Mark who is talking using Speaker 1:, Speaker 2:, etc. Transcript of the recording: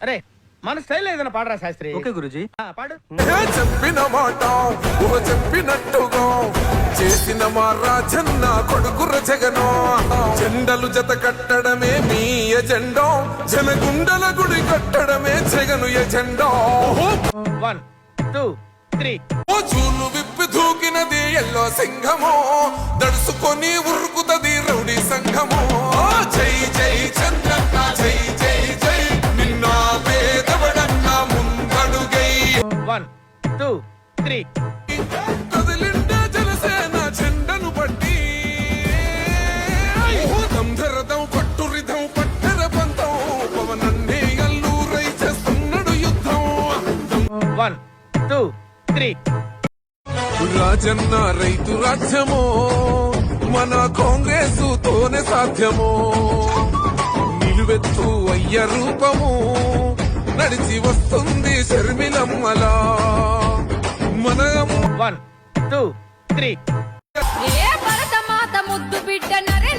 Speaker 1: అరే మన స్టైల్ ఏదైనా పాడరా శాస్త్రి.
Speaker 2: ఓకే గురుజీ.
Speaker 1: పాడు.
Speaker 3: చెప్పిన మాట చెప్పినట్టుగా చేసిన మా రాజన్న కొడుకుర జగనో జెండలు జత కట్టడమే మీ ఎజెండో జనగుండల గుడి కట్టడమే జగను ఎజెండో
Speaker 1: 1 2 3
Speaker 3: జూలు విప్పి దూకినది ఎల్లో సింహమో దడుసుకొని ఉరుకుతది రౌడీ సంఘమో జై జై చంద్రన్న జై జై జై నిన్న పేదవడన్న ముందడుగై
Speaker 1: 1 2 3
Speaker 3: కదిలిండే జనసేన జెండను బట్టి దంధరదం కొట్టురిదం పట్టర పంతం పవనన్నే అల్లూరై చేస్తున్నాడు యుద్ధం
Speaker 1: 1 2 3
Speaker 3: రాజన్న రైతు రాజ్యమో మన కాంగ్రెస్ తోనే సాధ్యమో నిలువెత్తు అయ్య రూపము నడిచి వస్తుంది శర్మిలమ్మలా మన
Speaker 1: 1 2 3
Speaker 4: ఏ భరత మాత ముద్దు బిడ్డ నరే